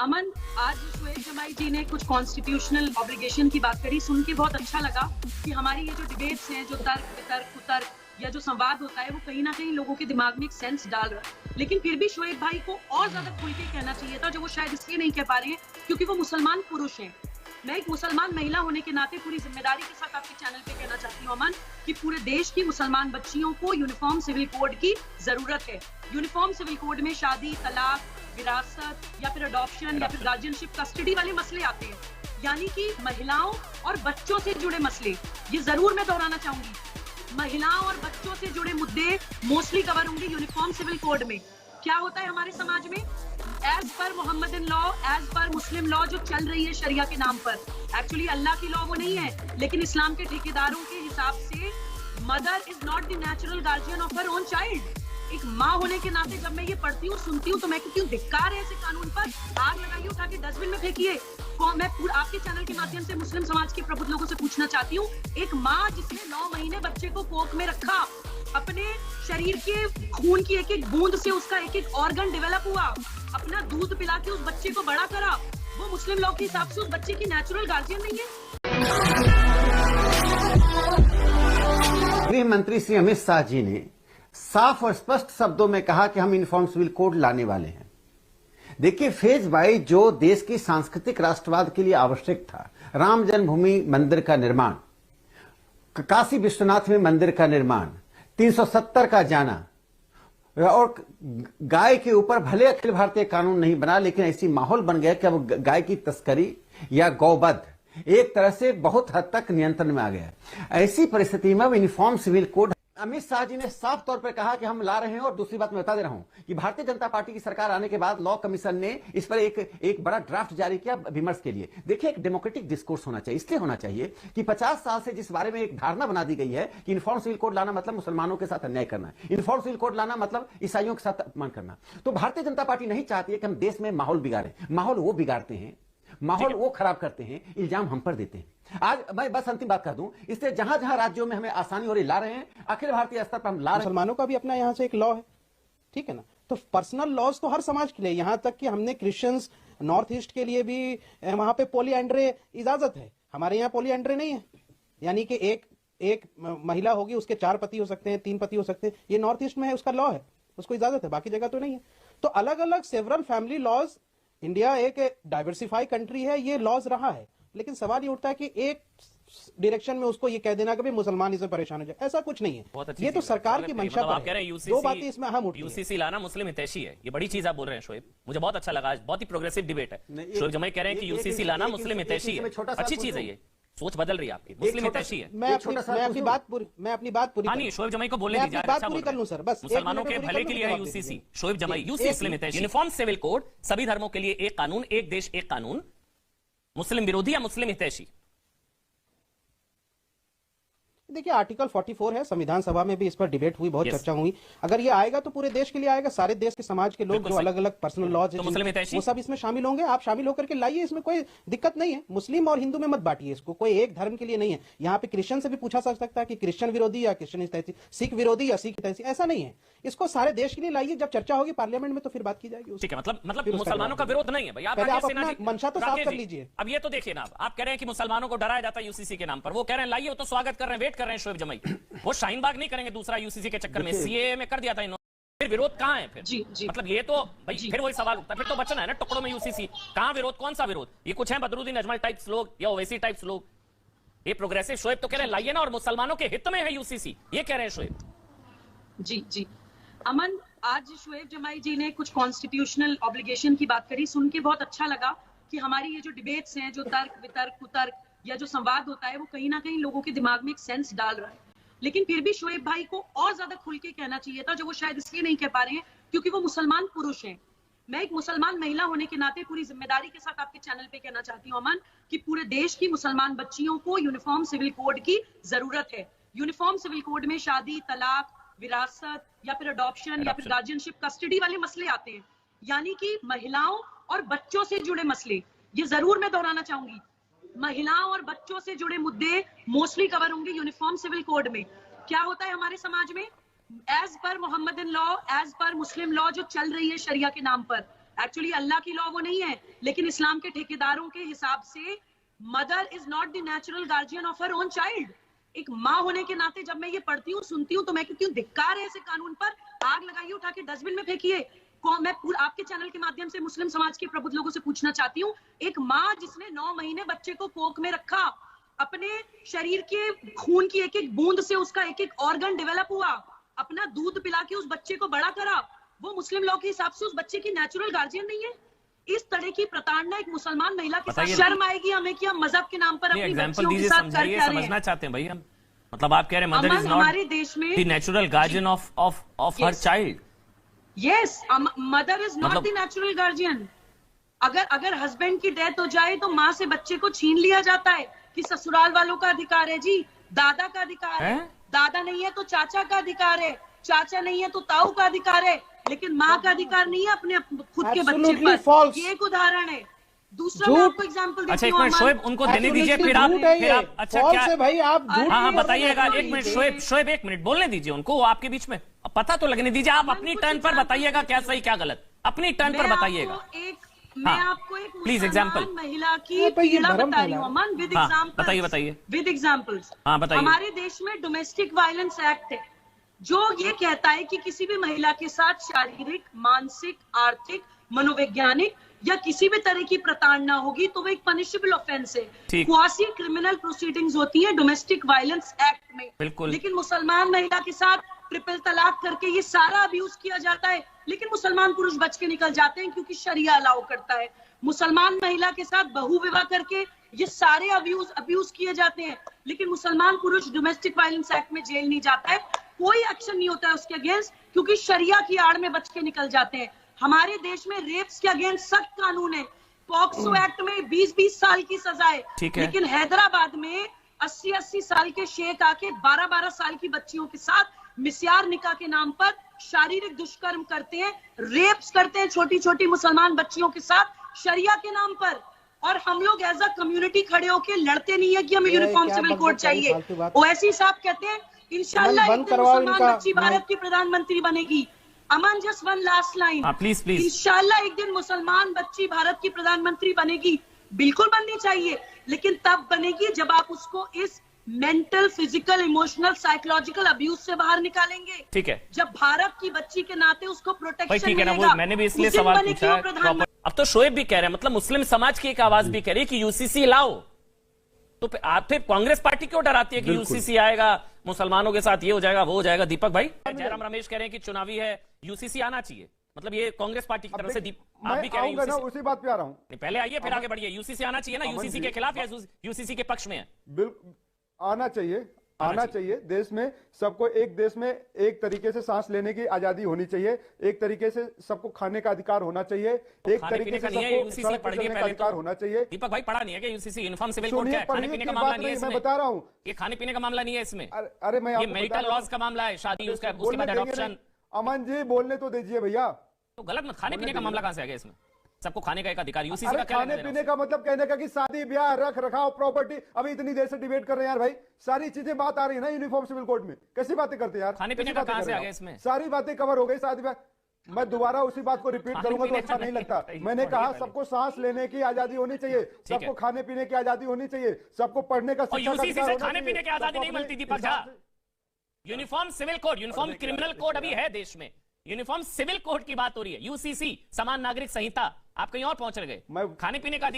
अमन, आज शोएब जमाई जी ने कुछ कॉन्स्टिट्यूशनल ऑब्लिगेशन की बात करी, सुन के बहुत अच्छा लगा कि हमारी ये जो डिबेट्स हैं, जो तर्क वितर्क कुतर्क या जो संवाद होता है, वो कहीं ना कहीं लोगों के दिमाग में एक सेंस डाल रहा है। लेकिन फिर भी शोएब भाई को और ज्यादा खुल के कहना चाहिए था, जो वो शायद इसलिए नहीं कह पा रहे हैं क्योंकि वो मुसलमान पुरुष हैं। मैं एक मुसलमान महिला होने के नाते पूरी जिम्मेदारी के साथ आपके चैनल पे कहना चाहती हूँ अमन, कि पूरे देश की मुसलमान बच्चियों को यूनिफॉर्म सिविल कोड की जरूरत है। यूनिफॉर्म सिविल कोड में शादी, तलाक, विरासत या फिर अडॉप्शन या फिर गार्जियनशिप, कस्टडी वाले मसले आते हैं, यानी कि महिलाओं और बच्चों से जुड़े मसले। ये जरूर मैं दोहराना चाहूंगी, महिलाओं और बच्चों से जुड़े मुद्दे मोस्टली कवर होंगे यूनिफॉर्म सिविल कोड में। क्या होता है हमारे समाज में, as per Mohammedan law, as per मुस्लिम लॉ जो चल रही है शरिया के नाम पर, एक्चुअली अल्लाह की लॉ वो नहीं है, लेकिन इस्लाम के ठेकेदारों के हिसाब से mother is not the natural guardian of her own child. एक माँ होने के नाते जब मैं ये पढ़ती हूँ, सुनती हूँ, तो मैं कहती हूँ धिक्कार है ऐसे कानून पर, आग लगाइए, उठा के डस्टबिन में फेंकिए। मैं आपके चैनल के माध्यम से मुस्लिम समाज के प्रबुद्ध लोगों से पूछना चाहती हूँ, एक माँ जिसने 9 महीने बच्चे को कोख में रखा, अपने शरीर के खून की एक एक बूंद से उसका एक एक ऑर्गन डेवलप हुआ, अपना दूध पिला के उस बच्चे को बड़ा करा, वो मुस्लिम लॉ के हिसाब से उस बच्चे की नेचुरल गार्जियन नहीं है? गृह मंत्री श्री अमित शाह जी ने साफ और स्पष्ट शब्दों में कहा कि हम यूनिफॉर्म सिविल कोड लाने वाले हैं। देखिए, फेज बाई जो देश की सांस्कृतिक राष्ट्रवाद के लिए आवश्यक था, राम जन्मभूमि मंदिर का निर्माण, काशी विश्वनाथ में मंदिर का निर्माण, 370 का जाना, और गाय के ऊपर भले अखिल भारतीय कानून नहीं बना, लेकिन ऐसी माहौल बन गया कि अब गाय की तस्करी या गौवध एक तरह से बहुत हद तक नियंत्रण में आ गया। ऐसी परिस्थिति में uniform civil code Amit Shah ji ने साफ तौर पर कहा कि हम ला रहे हैं। और दूसरी बात मैं बता दे रहा हूं कि भारतीय जनता पार्टी की सरकार आने के बाद लॉ कमीशन ने इस पर एक बड़ा ड्राफ्ट जारी किया विमर्श के लिए। देखिए, एक डेमोक्रेटिक डिस्कोर्स होना चाहिए, इसलिए होना चाहिए कि 50 साल से जिस बारे में एक धारणा बना दी गई है कि यूनिफॉर्म सिविल कोड लाना मतलब मुसलमानों के साथ अन्याय करना, यूनिफॉर्म सिविल कोड लाना मतलब ईसाइयों के साथ अपमान करना, तो भारतीय जनता पार्टी नहीं चाहती है कि हम देश में माहौल बिगाड़े। माहौल वो बिगाड़ते हैं, माहौल वो खराब करते हैं, इल्जाम हम पर देते हैं। आज मैं बस अंतिम बात कर दूं, इससे जहां जहां राज्यों में हमें आसानी हो रही ला रहे हैं, अखिल भारतीय स्तर पर हम ला रहे हैं। मुसलमानों का भी अपना यहां से एक लॉ है, ठीक है ना, तो पर्सनल लॉज तो हर समाज के लिए, यहां तक कि हमने क्रिश्चियंस नॉर्थ ईस्ट के लिए भी वहां पे पोलिएंड्रे इजाजत है। हमारे यहाँ पोलिएंड्रे नहीं है, यानी कि एक महिला होगी, उसके 4 पति हो सकते हैं, 3 पति हो सकते हैं, ये नॉर्थ ईस्ट में है, उसका लॉ है, उसको इजाजत है, बाकी जगह तो नहीं है। तो अलग अलग सेवरल फैमिली लॉज, इंडिया एक डाइवर्सिफाई कंट्री है, ये लॉज रहा है। लेकिन सवाल ये उठता है कि एक डायरेक्शन में उसको ये कह देना कि मुसलमान इससे परेशान हो जाए, ऐसा कुछ नहीं है। ये तो सरकार की मंशा पर आप कह रहे हैं दो बातें इसमें अहम उठती हैं। यूसीसी लाना मुस्लिम हितैषी है, ये बड़ी चीज आप बोल रहे हैं शोएब, मुझे बहुत अच्छा लगा, बहुत ही प्रोग्रेसिव डिबेट है। शोएब जमाई कह रहे हैं कि यूसीसी लाना मुस्लिम हितैषी है, अच्छी चीज है, ये सोच बदल रही है आपकी, मुस्लिम हितैषी है। मैं अपनी बात पूरी हाँ नहीं, शोएब जमाई को बोलने दीजिए, बात पूरी कर लूं सर, बस मुसलमानों के भले के लिए है यूसीसी। शोएब जमाई, यूसी मुस्लिम हितैषी, यूनिफॉर्म सिविल कोड, सभी धर्मों के लिए एक कानून, एक देश एक कानून, मुस्लिम विरोधी या मुस्लिम हितैषी? देखिए, आर्टिकल 44 है, संविधान सभा में भी इस पर डिबेट हुई, बहुत चर्चा हुई। अगर ये आएगा तो पूरे देश के लिए आएगा, सारे देश के समाज के लोग जो अलग अलग पर्सनल लॉज है वो सब इसमें शामिल होंगे। आप शामिल होकर के लाइए, इसमें कोई दिक्कत नहीं है। मुस्लिम और हिंदू में मत बांटिए इसको, कोई एक धर्म के लिए नहीं है। यहाँ पे क्रिश्चियन से भी पूछा जा सकता है कि क्रिश्चियन विरोधी या क्रिश्चियन हितैषी, सिख विरोधी या सिख हितैषी, ऐसा नहीं है। इसको सारे देश के लिए लाइए, जब चर्चा होगी पार्लियामेंट में तो फिर बात की जाएगी। ठीक है, मतलब मुसलमानों का विरोध नहीं है भाई, आप मंशा तो साफ कर लीजिए। अब ये तो देखिए ना, आप कह रहे हैं कि मुसलमानों को डराया जाता है यूसीसी के नाम पर, वो कह रहे हैं लाइए, वो तो स्वागत कर रहे हैं, वेट कर रहे हैं शोएब जमाई, वो शाहीन बाग नहीं करेंगे दूसरा यूसीसी के चक्कर में। सीएए में कर दिया था इन्होंने, फिर विरोध कहां है फिर? जी। मतलब ये तो भाई फिर वही सवाल उठता है, फिर तो बचना है ना टुकड़ों में यूसीसी, कहां विरोध, कौन सा विरोध? ये कुछ है बदरुद्दीन अजमल टाइप्स लोग या ओवैसी टाइप्स लोग, ये प्रोग्रेसिव शोएब तो कह रहे हैं लाइए ना, और मुसलमानों के हित में है यूसीसी, ये कह रहे हैं शोएब। जी अमन, आज शोएब जमाई जी ने कुछ कॉन्स्टिट्यूशनल ऑब्लिगेशन की बात करी, सुन के बहुत अच्छा लगा कि हमारी ये जो डिबेट्स हैं, जो तर्क वितर्क कुतर्क या जो संवाद होता है, वो कहीं ना कहीं लोगों के दिमाग में एक सेंस डाल रहा है। लेकिन फिर भी शोएब भाई को और ज्यादा खुल के कहना चाहिए था, जो वो शायद इसलिए नहीं कह पा रहे हैं क्योंकि वो मुसलमान पुरुष हैं। मैं एक मुसलमान महिला होने के नाते पूरी जिम्मेदारी के साथ आपके चैनल पे कहना चाहती हूँ अमन, कि पूरे देश की मुसलमान बच्चियों को यूनिफॉर्म सिविल कोड की जरूरत है। यूनिफॉर्म सिविल कोड में शादी, तलाक, विरासत या फिर अडॉप्शन या फिर गार्जियनशिप, कस्टडी वाले मसले आते हैं, यानी कि महिलाओं और बच्चों से जुड़े मसले। ये जरूर मैं दोहराना चाहूंगी, महिलाओं और बच्चों से जुड़े मुद्दे मोस्टली कवर होंगे यूनिफॉर्म सिविल कोड में। क्या होता है हमारे समाज में, as per Mohammedan law, as per मुस्लिम लॉ जो चल रही है शरिया के नाम पर, एक्चुअली अल्लाह की लॉ वो नहीं है, लेकिन इस्लाम के ठेकेदारों के हिसाब से mother is not the natural guardian of her own child. एक माँ होने के नाते जब मैं ये पढ़ती हूँ, सुनती हूँ, तो मैं कहती हूँ धिक्कार है ऐसे कानून पर, आग लगाइए, उठा के डस्टबिन में फेंकिए। मैं आपके चैनल के माध्यम से मुस्लिम समाज के प्रबुद्ध लोगों से पूछना चाहती हूँ, एक माँ जिसने 9 महीने बच्चे को कोख में रखा, अपने शरीर के खून की एक एक बूंद से उसका एक एक ऑर्गन डेवलप हुआ, अपना दूध पिला के उस बच्चे को बड़ा करा, वो मुस्लिम लॉ के हिसाब से उस बच्चे की नेचुरल गार्जियन नहीं है? इस तरह की प्रताड़ना एक मुसलमान महिला के साथ, शर्म आएगी हमें कि हम मजहब के नाम पर अपनी बच्चियों के साथ कर क्या रहे हैं? समझना चाहते हैं भाई हम, मतलब आप कह रहे हैं मदर इज नॉट हमारे देश में the natural guardian of her child. Yes, mother is not the natural guardian. अगर हस्बैंड की डेथ हो जाए तो माँ से बच्चे को छीन लिया जाता है कि ससुराल वालों का अधिकार है जी, दादा का अधिकार है, दादा नहीं है तो चाचा का अधिकार है, चाचा नहीं है तो ताऊ का अधिकार है, लेकिन माँ का अधिकार नहीं है अपने खुद के बच्चे पर। ये एक उदाहरण है। दूसरा मैं आपको एग्जांपल देती हूँ। अच्छा एक मिनट शोएब, उनको देने दीजिए, फिर आप अच्छा क्या है भाई, आप हाँ बताइएगा। एक मिनट शोएब एक मिनट बोलने दीजिए उनको, आपके बीच में पता तो लगने दीजिए। आप अपनी टर्न पर बताइएगा क्या सही क्या गलत, अपनी टर्न पर बताइएगा। मैं आपको एक प्लीज एग्जाम्पल महिला की पीड़ा बता रही हूँ अमन, विद एग्जाम्पल। बताइए विद एग्जाम्पल्स। हाँ बताइए। हमारे देश में डोमेस्टिक वायलेंस एक्ट है जो ये कहता है कि किसी भी महिला के साथ शारीरिक, मानसिक, आर्थिक, मनोवैज्ञानिक या किसी भी तरह की प्रताड़ना होगी तो वो एक पनिशेबल ऑफेंस है। क्वासी क्रिमिनल प्रोसीडिंग्स होती है डोमेस्टिक वायलेंस एक्ट में। बिल्कुल। लेकिन मुसलमान महिला के साथ ट्रिपल तलाक करके ये सारा अब्यूज किया जाता है, लेकिन मुसलमान पुरुष बच के निकल जाते हैं क्योंकि शरिया अलाउ करता है। मुसलमान महिला के साथ बहु विवाह करके ये सारे अब्यूज किए जाते हैं, लेकिन मुसलमान पुरुष डोमेस्टिक वायलेंस एक्ट में जेल नहीं जाता है, कोई एक्शन नहीं होता है उसके अगेंस्ट, क्योंकि शरिया की आड़ में बच के निकल जाते हैं। हमारे देश में रेप्स के अगेंस्ट सख्त कानून है, पॉक्सो एक्ट में 20-20 साल की सजा है, लेकिन हैदराबाद में 80-80 साल के शेख आके 12-12 साल की बच्चियों के साथ मिस्यार निकाह के नाम पर शारीरिक दुष्कर्म करते हैं, रेप्स करते हैं छोटी छोटी मुसलमान बच्चियों के साथ शरिया के नाम पर। और हम लोग एज अ कम्युनिटी खड़े होके लड़ते नहीं है कि हमें यूनिफॉर्म सिविल कोड चाहिए। ओवैसी साहब कहते हैं इंशाल्लाह एक दिन मुसलमान बच्ची भारत की प्रधानमंत्री बनेगी। Aman just one last line, please please. इंशाल्लाह एक दिन मुसलमान बच्ची भारत की प्रधानमंत्री बनेगी, बिल्कुल बननी चाहिए, लेकिन तब बनेगी जब आप उसको इस mental, physical, emotional, psychological abuse से बाहर निकालेंगे। ठीक है, जब भारत की बच्ची के नाते उसको प्रोटेक्शन ठीक है ना, वो मैंने भी इसलिए सवाल पूछा है। अब तो शोएब भी कह रहे हैं, मतलब मुस्लिम समाज की एक आवाज भी कह रही है कि यूसीसी लाओ, तो आप फिर कांग्रेस पार्टी क्यों डराती है कि यूसीसी आएगा मुसलमानों के साथ ये हो जाएगा वो हो जाएगा? दीपक भाई, जयराम रमेश कह रहे हैं कि चुनावी है, यूसीसी आना चाहिए, मतलब ये कांग्रेस पार्टी की तरफ से आप भी कह रहे हैं उसी बात पे आ रहा हूं। पहले आइए फिर आगे बढ़िए। यूसीसी आना चाहिए ना, यूसीसी के खिलाफ या यूसीसी के पक्ष में है? बिल्कुल आना चाहिए। देश में सबको एक देश में एक तरीके से सांस लेने की आजादी होनी चाहिए, एक तरीके से सबको खाने का अधिकार होना चाहिए, एक तरीके से सबको सड़क पर चलने का अधिकार होना चाहिए। दीपक भाई पढ़ा नहीं है क्या यूसीसी यूनिफॉर्म सिविल कोड? क्या खाने पीने का मामला नहीं है इसमें? मैं बता रहा हूँ, ये खाने पीने का मामला नहीं है इसमें। अरे मैं ये मैरिटल लॉज का मामला है, शादी उसके बाद एडॉप्शन। अमन जी बोलने तो दीजिए भैया, तो गलत मत, खाने पीने का मामला कहां से आ गया इसमें? सबको खाने का एक अधिकार, यूसीसी का क्या? खाने पीने का मतलब कहने का कि शादी ब्याह, रख रखाव, प्रॉपर्टी, अभी इतनी देर से डिबेट कर रहे हैं यार भाई, सारी चीजें बात आ रही है ना यूनिफॉर्म सिविल कोड में, कैसी बातें करते हैं यार? खाने पीने का कहां से आ गया इसमें? सारी बातें कवर हो गई, शादी ब्याह। मैं दोबारा उसी बात को रिपीट करूंगा तो अच्छा नहीं लगता। मैंने कहा सबको सांस लेने की आजादी होनी चाहिए, सबको खाने पीने की आजादी होनी चाहिए, सबको पढ़ने का शिक्षा का अधिकार होना चाहिए। खाने पीने की आजादी नहीं मिलती Deepak Jha. Uniform civil code, uniform criminal code अभी है देश में, यूनिफॉर्म सिविल कोड की बात हो रही है। यूसीसी समान नागरिक संहिता, आप कहीं और पहुंच गए। खाने पीने का अधिकार